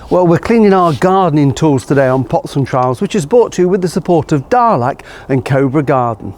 Well, we're cleaning our gardening tools today on Pots and Trowels, which is brought to you with the support of Allett and Cobra Garden.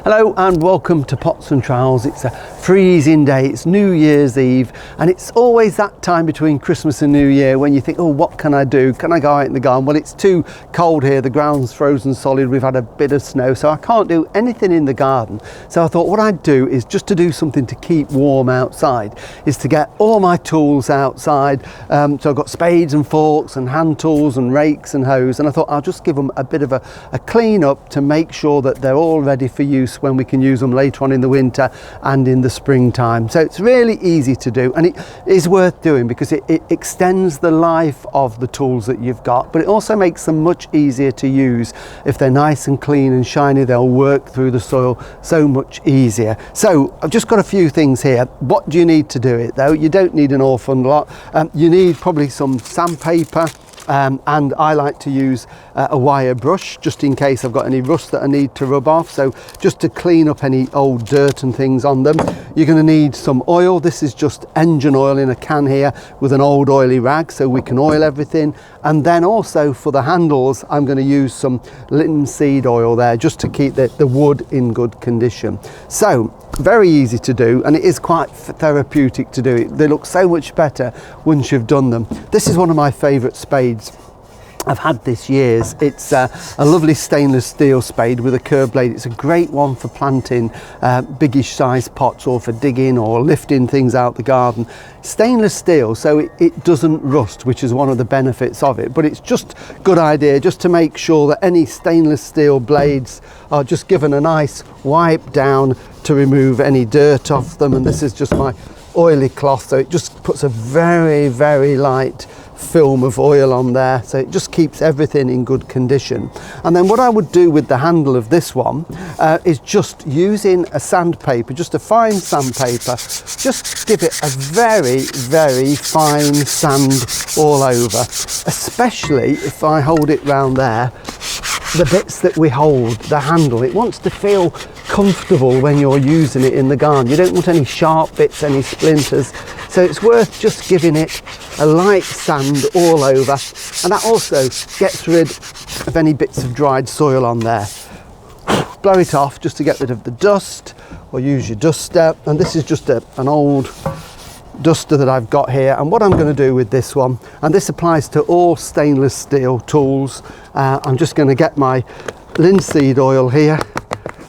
Hello and welcome to Pots and Trowels. It's a freezing day, it's New Year's Eve, and it's always that time between Christmas and New Year when you think, oh, what can I do? Can I go out in the garden? Well, it's too cold here, the ground's frozen solid, we've had a bit of snow, so I can't do anything in the garden. So I thought what I'd do is just to do something to keep warm outside, is to get all my tools outside. So I've got spades and forks and hand tools and rakes and hoes, and I thought I'll just give them a bit of a clean up to make sure that they're all ready for use when we can use them later on in the winter and in the springtime. So it's really easy to do, and it is worth doing because it extends the life of the tools that you've got, but it also makes them much easier to use. If they're nice and clean and shiny, they'll work through the soil so much easier. So I've just got a few things here. What do you need to do it though? You don't need an awful lot. You need probably some sandpaper, and I like to use a wire brush just in case I've got any rust that I need to rub off, so just to clean up any old dirt and things on them. You're going to need some oil. This is just engine oil in a can here with an old oily rag so we can oil everything. And then also for the handles I'm going to use some linseed oil there just to keep the wood in good condition. So very easy to do, and it is quite therapeutic to do it. They look so much better once you've done them. This is one of my favourite spades I've had this years. It's a lovely stainless steel spade with a curved blade. It's a great one for planting biggish sized pots or for digging or lifting things out the garden. Stainless steel, so it doesn't rust, which is one of the benefits of it, but it's just a good idea just to make sure that any stainless steel blades are just given a nice wipe down to remove any dirt off them. And this is just my oily cloth, so it just puts a very, very light film of oil on there, so it just keeps everything in good condition. And then what I would do with the handle of this one is just using a sandpaper, just a fine sandpaper, just give it a very, very fine sand all over, especially if I hold it round there, the bits that we hold the handle, it wants to feel comfortable when you're using it in the garden. You don't want any sharp bits, any splinters, so it's worth just giving it a light sand all over, and that also gets rid of any bits of dried soil on there. Blow it off just to get rid of the dust, or use your duster. And this is just an old duster that I've got here, and what I'm going to do with this one, and this applies to all stainless steel tools, I'm just going to get my linseed oil here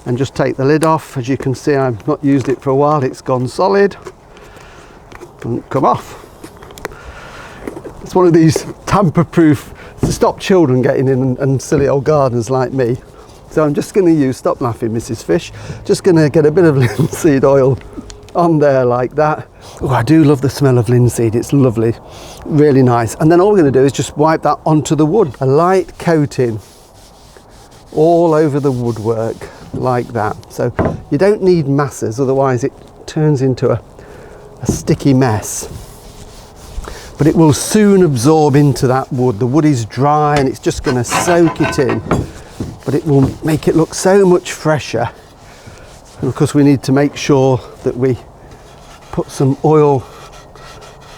and just take the lid off. As you can see, I've not used it for a while, it's gone solid, doesn't come off. It's one of these tamper-proof to stop children getting in and silly old gardeners like me. So I'm just going to use, stop laughing Mrs. Fish, just going to get a bit of linseed oil on there like that. Oh, I do love the smell of linseed, it's lovely, really nice. And then all we're going to do is just wipe that onto the wood, a light coating all over the woodwork like that. So you don't need masses, otherwise it turns into a sticky mess, but it will soon absorb into that wood. The wood is dry and it's just going to soak it in, but it will make it look so much fresher. And of course we need to make sure that we put some oil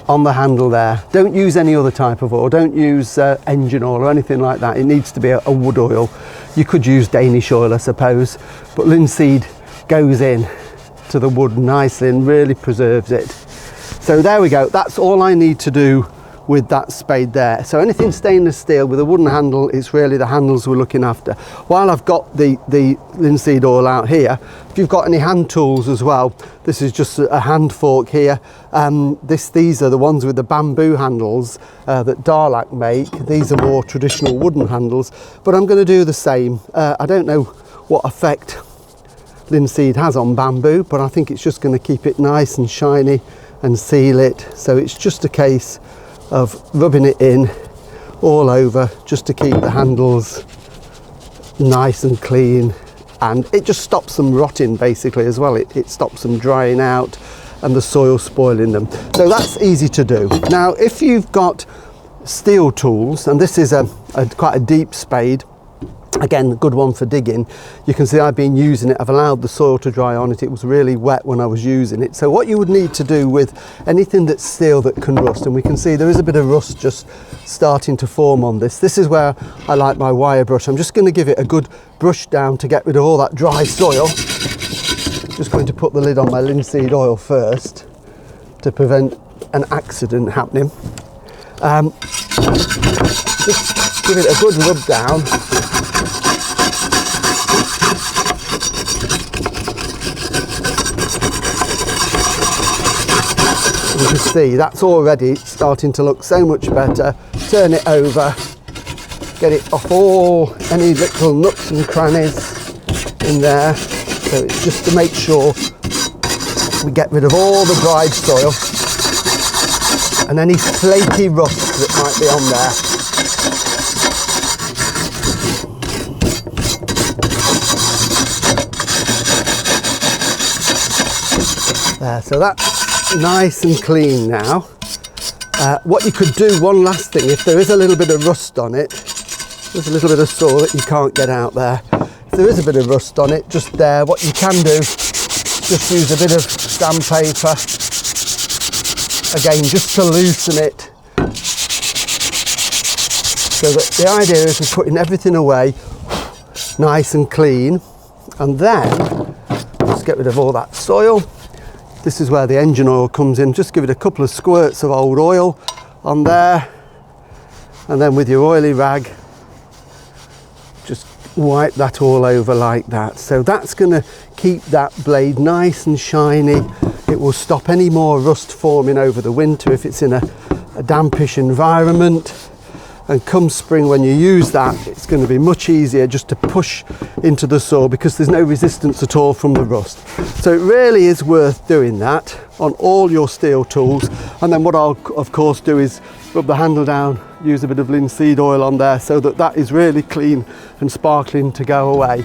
on the handle there. Don't use any other type of oil, don't use engine oil or anything like that. It needs to be a wood oil. You could use Danish oil, I suppose, but linseed goes in to the wood nicely and really preserves it. So there we go, that's all I need to do with that spade there. So anything stainless steel with a wooden handle, it's really the handles we're looking after. While I've got the linseed oil out here, if you've got any hand tools as well, this is just a hand fork here. These are the ones with the bamboo handles that Allett make. These are more traditional wooden handles, but I'm going to do the same. I don't know what effect linseed has on bamboo, but I think it's just going to keep it nice and shiny and seal it. So it's just a case of rubbing it in all over just to keep the handles nice and clean, and it just stops them rotting basically as well. It stops them drying out and the soil spoiling them. So that's easy to do. Now if you've got steel tools, and this is quite a deep spade, Again, a good one for digging. You can see I've been using it. I've allowed the soil to dry on it. It was really wet when I was using it. So what you would need to do with anything that's steel that can rust, and we can see there is a bit of rust just starting to form on this. This is where I like my wire brush. I'm just going to give it a good brush down to get rid of all that dry soil. Just going to put the lid on my linseed oil first to prevent an accident happening. Just give it a good rub down. You can see that's already starting to look so much better. Turn it over, get it off any little nooks and crannies in there. So it's just to make sure we get rid of all the dried soil and any flaky rust that might be on there. There, so that's nice and clean now. What you could do, one last thing, if there is a little bit of rust on it, there's a little bit of soil that you can't get out there. If there is a bit of rust on it, just there, what you can do, just use a bit of sandpaper, again, just to loosen it. So that the idea is we're putting everything away nice and clean, and then just get rid of all that soil. This is where the engine oil comes in. Just give it a couple of squirts of old oil on there, and then with your oily rag just wipe that all over like that. So that's going to keep that blade nice and shiny. It will stop any more rust forming over the winter if it's in a dampish environment. And come spring, when you use that, it's going to be much easier just to push into the soil because there's no resistance at all from the rust. So it really is worth doing that on all your steel tools. And then what I'll of course do is rub the handle down, use a bit of linseed oil on there so that that is really clean and sparkling to go away.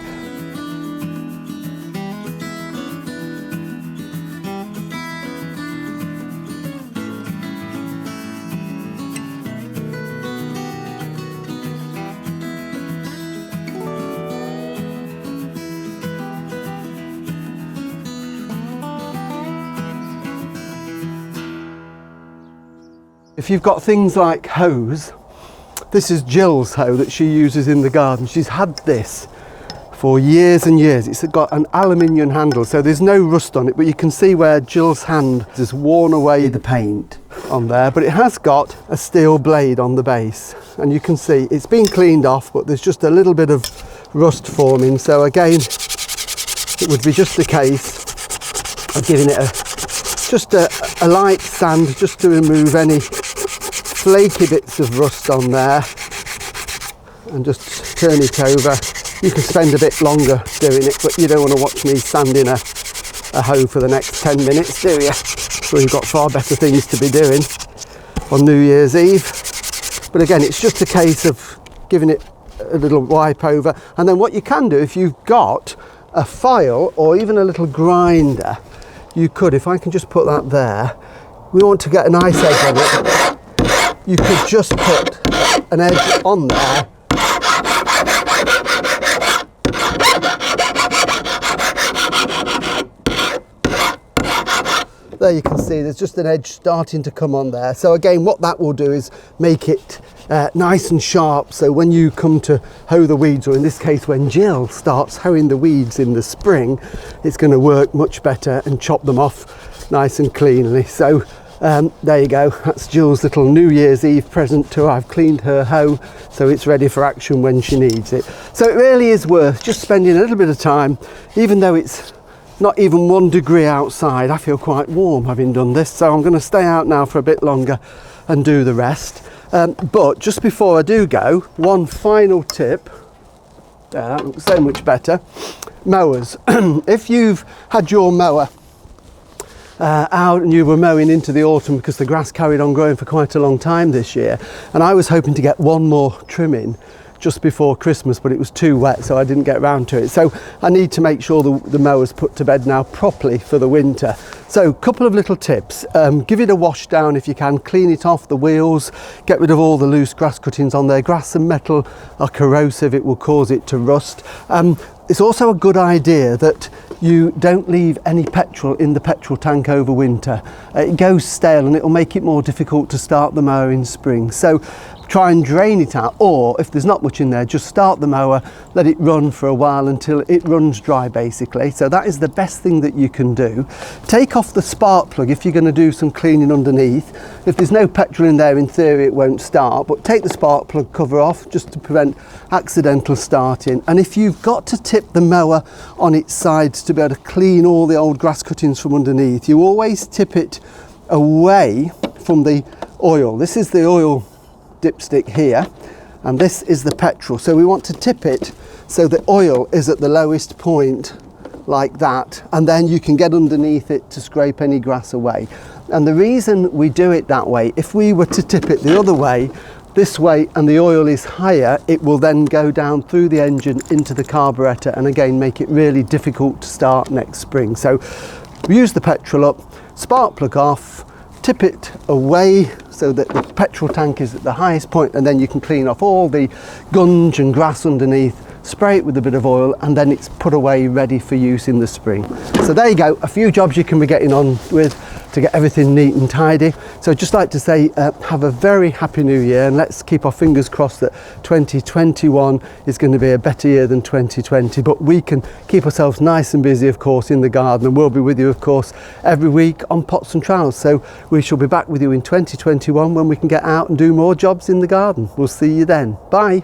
If you've got things like hoes, this is Jill's hoe that she uses in the garden. She's had this for years and years. It's got an aluminium handle, so there's no rust on it, but you can see where Jill's hand has worn away the paint on there, but it has got a steel blade on the base. And you can see it's been cleaned off, but there's just a little bit of rust forming. So again, it would be just a case of giving it just a light sand just to remove any flaky bits of rust on there, and just turn it over. You can spend a bit longer doing it, but you don't want to watch me sanding a hoe for the next 10 minutes, do you? So you've got far better things to be doing on New Year's Eve. But again, it's just a case of giving it a little wipe over. And then what you can do, if you've got a file or even a little grinder, you could, if I can just put that there, we want to get a nice edge on it. You could just put an edge on there. There you can see there's just an edge starting to come on there. So again, what that will do is make it nice and sharp, so when you come to hoe the weeds, or in this case when Jill starts hoeing the weeds in the spring, it's going to work much better and chop them off nice and cleanly. So there you go, that's Jill's little New Year's Eve present to her. I've cleaned her hoe so it's ready for action when she needs it. So it really is worth just spending a little bit of time, even though it's not even 1 degree outside. I feel quite warm having done this, so I'm going to stay out now for a bit longer and do the rest. But just before I do go, one final tip. That looks so much better. Mowers. If you've had your mower out and you were mowing into the autumn, because the grass carried on growing for quite a long time this year, and I was hoping to get one more trim in just before Christmas, but it was too wet, so I didn't get round to it. So I need to make sure the mower's put to bed now properly for the winter. So a couple of little tips. Give it a wash down if you can, clean it off the wheels, get rid of all the loose grass cuttings on there. Grass and metal are corrosive, it will cause it to rust. It's also a good idea that you don't leave any petrol in the petrol tank over winter. It goes stale and it will make it more difficult to start the mower in spring. So try and drain it out, or if there's not much in there, just start the mower, let it run for a while until it runs dry basically. So that is the best thing that you can do. Take off the spark plug if you're going to do some cleaning underneath. If there's no petrol in there, in theory it won't start, but take the spark plug cover off just to prevent accidental starting. And if you've got to tip the mower on its sides to be able to clean all the old grass cuttings from underneath, you always tip it away from the oil. This is the oil dipstick here, and this is the petrol, so we want to tip it so the oil is at the lowest point like that, and then you can get underneath it to scrape any grass away. And the reason we do it that way, if we were to tip it the other way, this way, and the oil is higher, it will then go down through the engine into the carburettor and again make it really difficult to start next spring. So we use the petrol up, spark plug off, tip it away so that the petrol tank is at the highest point, and then you can clean off all the gunge and grass underneath, spray it with a bit of oil, and then it's put away ready for use in the spring. So there you go, a few jobs you can be getting on with to get everything neat and tidy. So I'd just like to say have a very happy new year, and let's keep our fingers crossed that 2021 is going to be a better year than 2020, but we can keep ourselves nice and busy of course in the garden, and we'll be with you of course every week on Pots and Trowels. So we shall be back with you in 2021 when we can get out and do more jobs in the garden. We'll see you then. Bye.